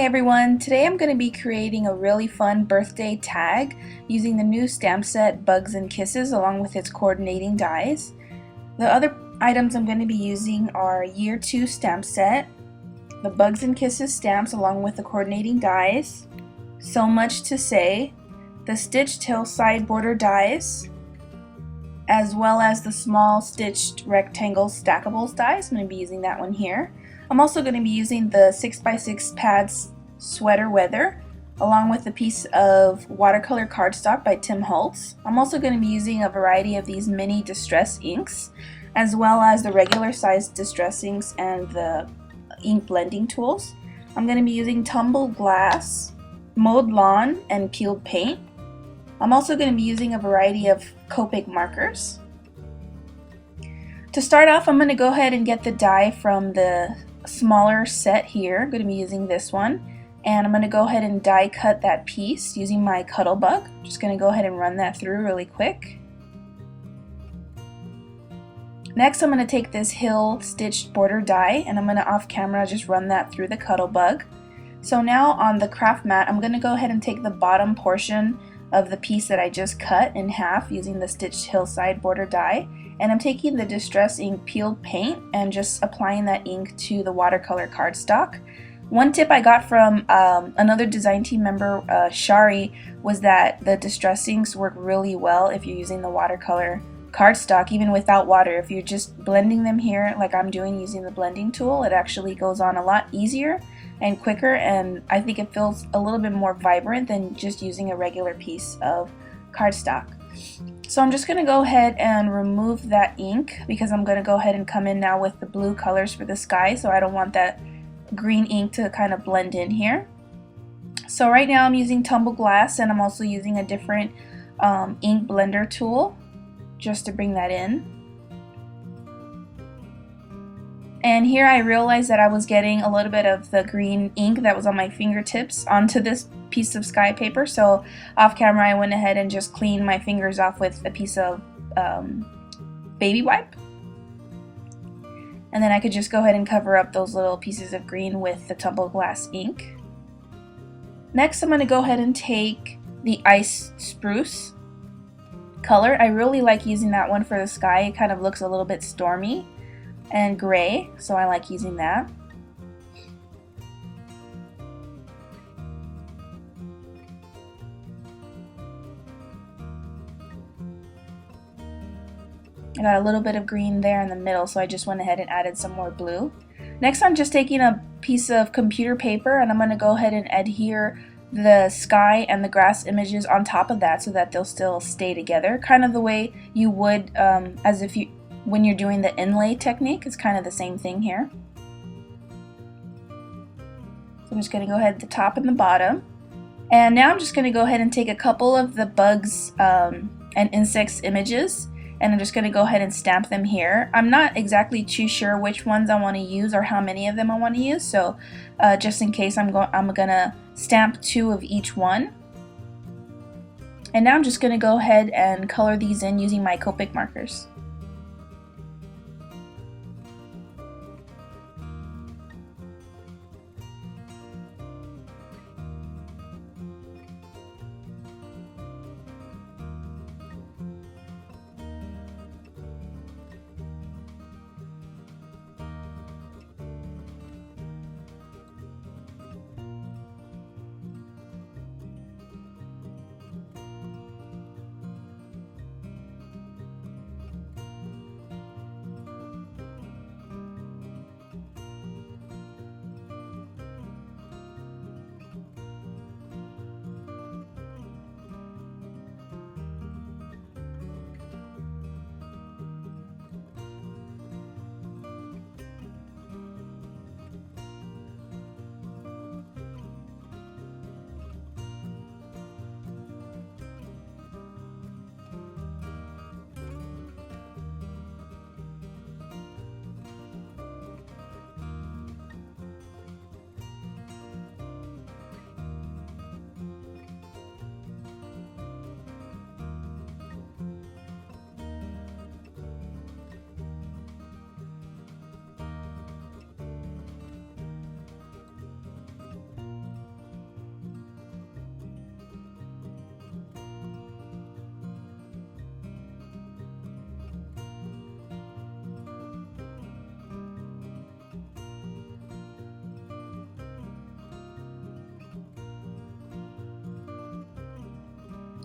everyone, today I'm going to be creating a really fun birthday tag using the new stamp set Bugs and Kisses along with its coordinating dies. The other items I'm going to be using are Year 2 stamp set, the Bugs and Kisses stamps along with the coordinating dies, So Much to Say, the stitched hillside border dies, as well as the small stitched rectangle stackables dies. I'm going to be using that one here. I'm also going to be using the 6x6 pads sweater weather along with a piece of watercolor cardstock by Tim Holtz. I'm also going to be using a variety of these mini distress inks as well as the regular sized distress inks and the ink blending tools. I'm going to be using tumbled glass, mowed lawn, and peeled paint. I'm also going to be using a variety of Copic markers. To start off, I'm going to go ahead and get the die from the smaller set here. I'm going to be using this one, and I'm going to go ahead and die cut that piece using my Cuttle Bug. I'm just going to go ahead and run that through really quick. Next, I'm going to take this hill stitched border die and I'm going to off camera just run that through the Cuttle Bug. So now on the craft mat, I'm going to go ahead and take the bottom portion of the piece that I just cut in half using the stitched hillside border die, and I'm taking the distress ink peeled paint and just applying that ink to the watercolor cardstock. One tip I got from another design team member, Shari, was that the distress inks work really well if you're using the watercolor cardstock even without water. If you're just blending them here like I'm doing using the blending tool, it actually goes on a lot easier and quicker, and I think it feels a little bit more vibrant than just using a regular piece of cardstock. So I'm just going to go ahead and remove that ink because I'm going to go ahead and come in now with the blue colors for the sky, so I don't want that green ink to kind of blend in here. So right now I'm using tumbled glass, and I'm also using a different ink blender tool just to bring that in. And here I realized that I was getting a little bit of the green ink that was on my fingertips onto this piece of sky paper, so off camera I went ahead and just cleaned my fingers off with a piece of baby wipe. And then I could just go ahead and cover up those little pieces of green with the tumbled glass ink. Next, I'm going to go ahead and take the ice spruce color. I really like using that one for the sky. It kind of looks a little bit stormy and gray, so I like using that. I got a little bit of green there in the middle, so I just went ahead and added some more blue. Next, I'm just taking a piece of computer paper and I'm going to go ahead and adhere the sky and the grass images on top of that so that they'll still stay together, kind of the way you would as if you when you're doing the inlay technique. It's kind of the same thing here. So I'm just going to go ahead at the top and the bottom. And now I'm just going to go ahead and take a couple of the bugs and insects images, and I'm just going to go ahead and stamp them here. I'm not exactly too sure which ones I want to use or how many of them I want to use, so just in case I'm gonna stamp 2 of each one. And now I'm just going to go ahead and color these in using my Copic markers.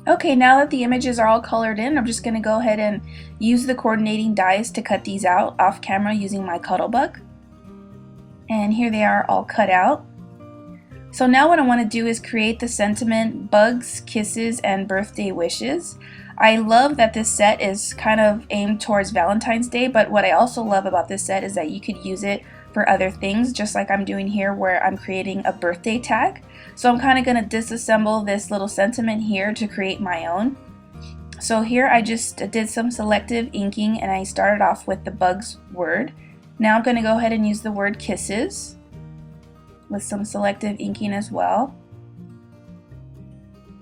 Okay, now that the images are all colored in, I'm just going to go ahead and use the coordinating dies to cut these out off camera using my Cuttlebug. And here they are all cut out. So now what I want to do is create the sentiment bugs, kisses, and birthday wishes. I love that this set is kind of aimed towards Valentine's Day, but what I also love about this set is that you could use it for other things, just like I'm doing here where I'm creating a birthday tag. So I'm kind of going to disassemble this little sentiment here to create my own. So here I just did some selective inking and I started off with the bugs word. Now I'm going to go ahead and use the word kisses with some selective inking as well.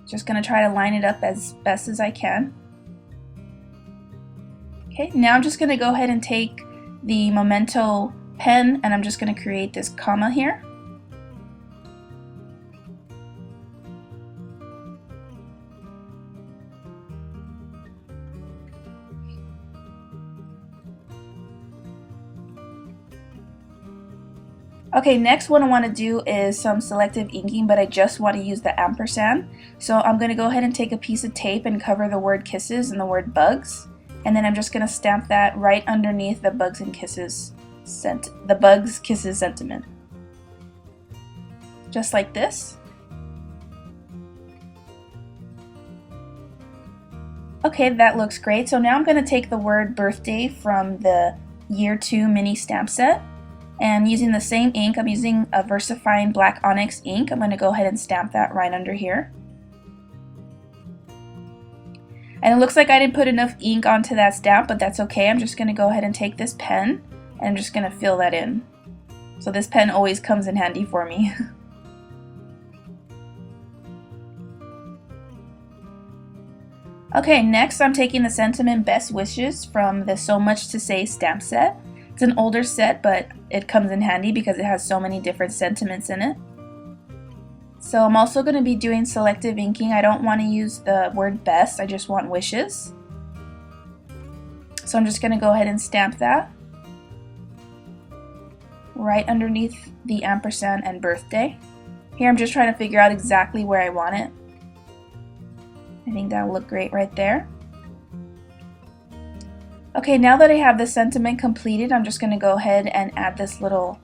Just going to try to line it up as best as I can. Okay, now I'm just going to go ahead and take the Memento pen and I'm just going to create this comma here. Okay, next what I want to do is some selective inking, but I just want to use the ampersand. So I'm going to go ahead and take a piece of tape and cover the word kisses and the word bugs. And then I'm just going to stamp that right underneath the bugs and kisses sentiment. Just like this. Okay, that looks great. So now I'm going to take the word birthday from the Year 2 mini stamp set. And using the same ink, I'm using a VersaFine Black Onyx ink. I'm going to go ahead and stamp that right under here. And it looks like I didn't put enough ink onto that stamp, but that's okay. I'm just going to go ahead and take this pen and I'm just going to fill that in. So this pen always comes in handy for me. Okay, next I'm taking the Sentiment Best Wishes from the So Much to Say stamp set. It's an older set, but it comes in handy because it has so many different sentiments in it. So I'm also going to be doing selective inking. I don't want to use the word best, I just want wishes. So I'm just going to go ahead and stamp that right underneath the ampersand and birthday. Here I'm just trying to figure out exactly where I want it. I think that will look great right there. Okay, now that I have the sentiment completed, I'm just going to go ahead and add this little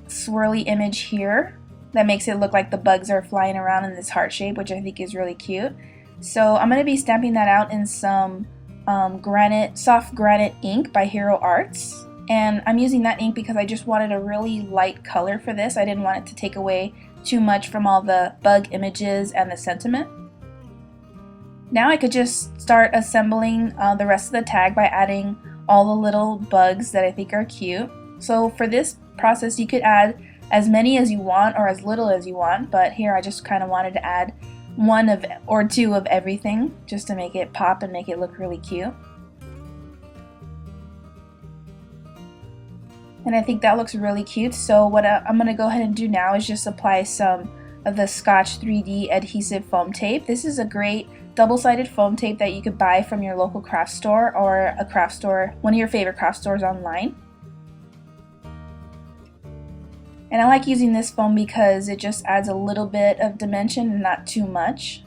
swirly image here that makes it look like the bugs are flying around in this heart shape, which I think is really cute. So I'm going to be stamping that out in some soft granite ink by Hero Arts. And I'm using that ink because I just wanted a really light color for this. I didn't want it to take away too much from all the bug images and the sentiment. Now I could just start assembling the rest of the tag by adding all the little bugs that I think are cute. So for this process you could add as many as you want or as little as you want, but here I just kind of wanted to add one of or two of everything just to make it pop and make it look really cute. And I think that looks really cute, so what I'm going to go ahead and do now is just apply some of the Scotch 3D adhesive foam tape. This is a great double-sided foam tape that you could buy from your local craft store or a craft store, one of your favorite craft stores online. And I like using this foam because it just adds a little bit of dimension and not too much.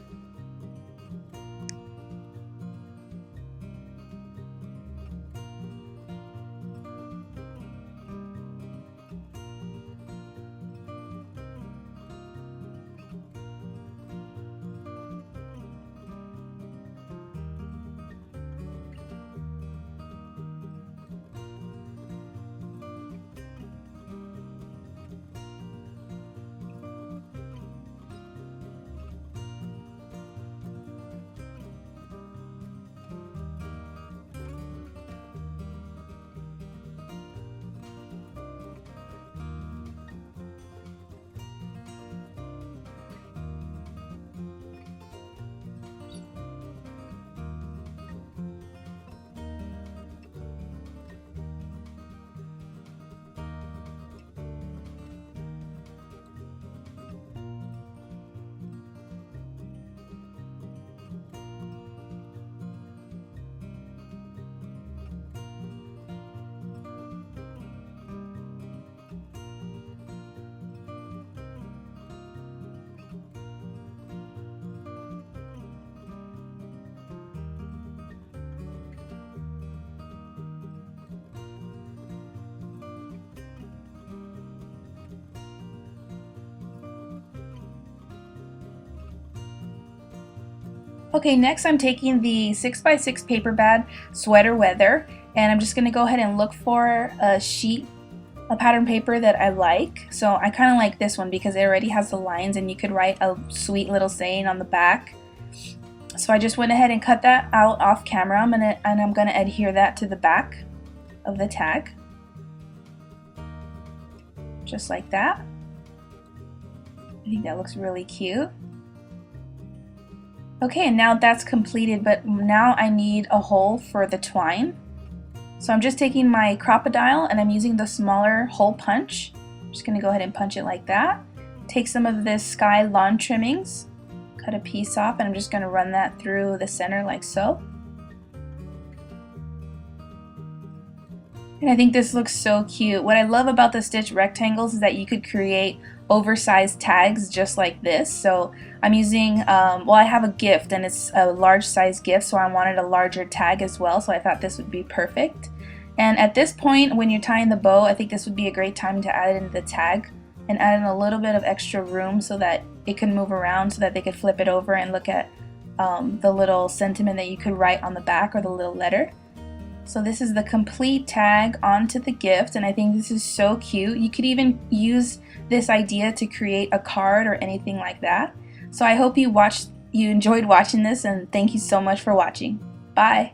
Okay, next I'm taking the 6x6 paper bag sweater weather, and I'm just going to go ahead and look for a pattern paper that I like. So I kind of like this one because it already has the lines and you could write a sweet little saying on the back. So I just went ahead and cut that out off camera, and I'm going to adhere that to the back of the tag. Just like that. I think that looks really cute. Okay, and now that's completed, but now I need a hole for the twine. So I'm just taking my crocodile and I'm using the smaller hole punch. I'm just gonna go ahead and punch it like that. Take some of this sky lawn trimmings, cut a piece off, and I'm just gonna run that through the center like so. And I think this looks so cute. What I love about the stitch rectangles is that you could create oversized tags just like this. So I'm using, well, I have a gift and it's a large size gift, so I wanted a larger tag as well, so I thought this would be perfect. And at this point, when you're tying the bow, I think this would be a great time to add in the tag and add in a little bit of extra room so that it can move around, so that they could flip it over and look at the little sentiment that you could write on the back, or the little letter. So this is the complete tag onto the gift, and I think this is so cute. You could even use this idea to create a card or anything like that. So I hope you enjoyed watching this, and thank you so much for watching. Bye!